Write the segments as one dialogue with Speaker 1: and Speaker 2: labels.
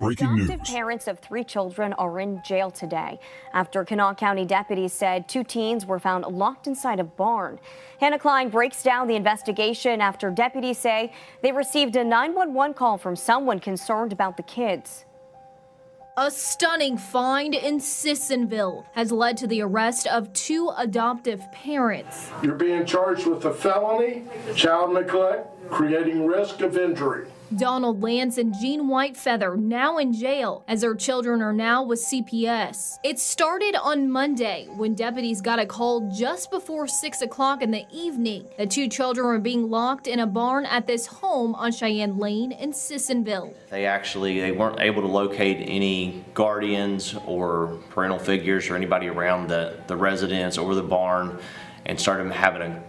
Speaker 1: Breaking
Speaker 2: Adoptive
Speaker 1: news.
Speaker 2: parents of 3 children are in jail today after Kanawha County deputies said 2 teens were found locked inside a barn. Hannah Klein breaks down the investigation after deputies say they received a 911 call from someone concerned about the kids.
Speaker 3: A stunning find in Sissonville has led to the arrest of 2 adoptive parents.
Speaker 4: You're being charged with a felony, child neglect, creating risk of injury.
Speaker 3: Donald Lance and Jean Whitefeather now in jail as their children are now with CPS. It started on Monday when deputies got a call just before 6 o'clock in the evening. The 2 children were being locked in a barn at this home on Cheyenne Lane in Sissonville.
Speaker 5: They weren't able to locate any guardians or parental figures or anybody around the residence or the barn, and started having a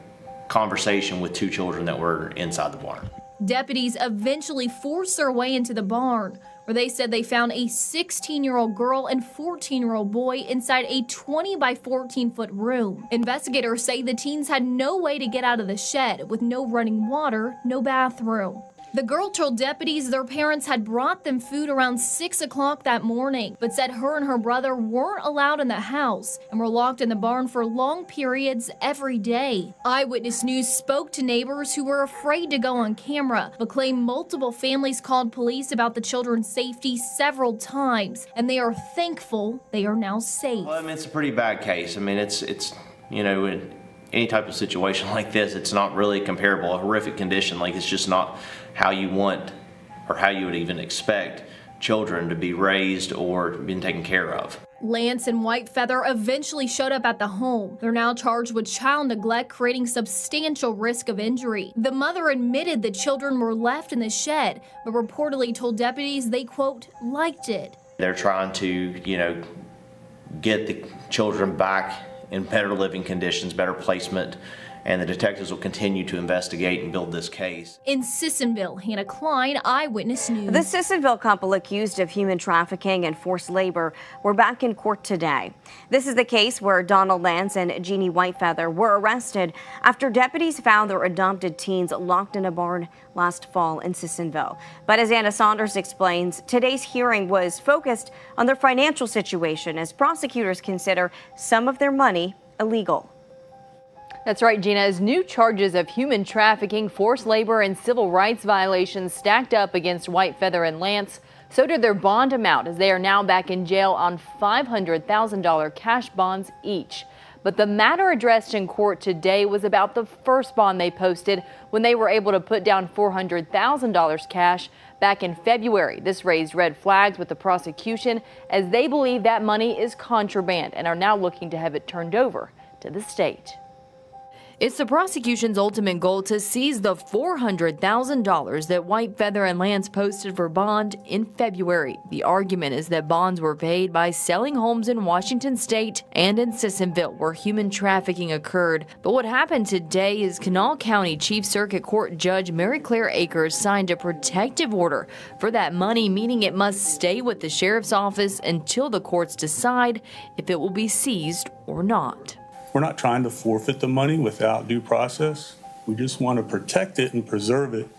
Speaker 5: conversation with 2 children that were inside the barn.
Speaker 3: Deputies eventually forced their way into the barn, where they said they found a 16-year-old girl and 14-year-old boy inside a 20 by 14-foot room. Investigators say the teens had no way to get out of the shed, with no running water, no bathroom. The girl told deputies their parents had brought them food around 6 o'clock that morning, but said her and her brother weren't allowed in the house and were locked in the barn for long periods every day. Eyewitness News spoke to neighbors who were afraid to go on camera, but claim multiple families called police about the children's safety several times, and they are thankful they are now safe.
Speaker 5: Well, I mean, it's a pretty bad case. I mean, it's you know, in any type of situation like this, it's not really comparable. A horrific condition, like, it's just not how you want or how you would even expect children to be raised or been taken care of.
Speaker 3: Lance and Whitefeather eventually showed up at the home. They're now charged with child neglect, creating substantial risk of injury. The mother admitted the children were left in the shed, but reportedly told deputies they, quote, liked it.
Speaker 5: They're trying to, you know, get the children back in better living conditions, better placement, and the detectives will continue to investigate and build this case.
Speaker 3: In Sissonville, Hannah Klein, Eyewitness News.
Speaker 2: The Sissonville couple accused of human trafficking and forced labor were back in court today. This is the case where Donald Lance and Jeannie Whitefeather were arrested after deputies found their adopted teens locked in a barn last fall in Sissonville. But as Anna Saunders explains, today's hearing was focused on their financial situation as prosecutors consider some of their money illegal.
Speaker 6: That's right, Gina. As new charges of human trafficking, forced labor, and civil rights violations stacked up against Whitefeather and Lance, so did their bond amount, as they are now back in jail on $500,000 cash bonds each. But the matter addressed in court today was about the first bond they posted when they were able to put down $400,000 cash back in February. This raised red flags with the prosecution, as they believe that money is contraband and are now looking to have it turned over to the state. It's the prosecution's ultimate goal to seize the $400,000 that Whitefeather and Lance posted for bond in February. The argument is that bonds were paid by selling homes in Washington state and in Sissonville, where human trafficking occurred. But what happened today is Kanawha County Chief Circuit Court Judge Mary Claire Akers signed a protective order for that money, meaning it must stay with the sheriff's office until the courts decide if it will be seized or not.
Speaker 1: We're not trying to forfeit the money without due process. We just want to protect it and preserve it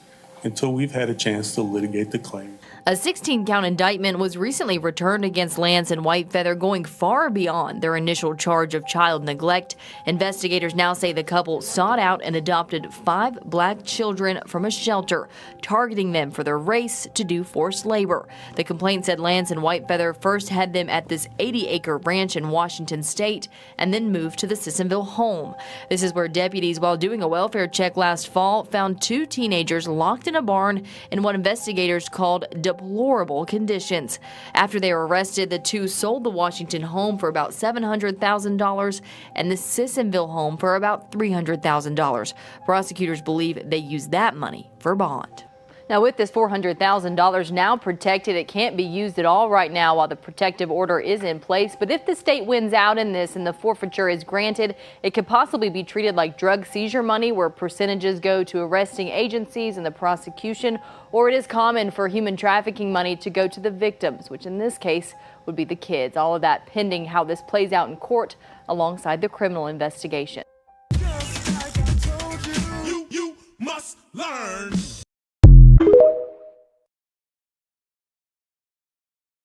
Speaker 1: until we've had a chance to litigate the claim.
Speaker 6: A 16-count indictment was recently returned against Lance and Whitefeather, going far beyond their initial charge of child neglect. Investigators now say the couple sought out and adopted 5 black children from a shelter, targeting them for their race to do forced labor. The complaint said Lance and Whitefeather first had them at this 80-acre ranch in Washington state and then moved to the Sissonville home. This is where deputies, while doing a welfare check last fall, found 2 teenagers locked in a barn in what investigators called deplorable conditions. After they were arrested, the 2 sold the Washington home for about $700,000 and the Sissonville home for about $300,000. Prosecutors believe they used that money for bond. Now, with this $400,000 now protected, it can't be used at all right now while the protective order is in place. But if the state wins out in this and the forfeiture is granted, it could possibly be treated like drug seizure money, where percentages go to arresting agencies and the prosecution, or it is common for human trafficking money to go to the victims, which in this case would be the kids. All of that pending how this plays out in court alongside the criminal investigation.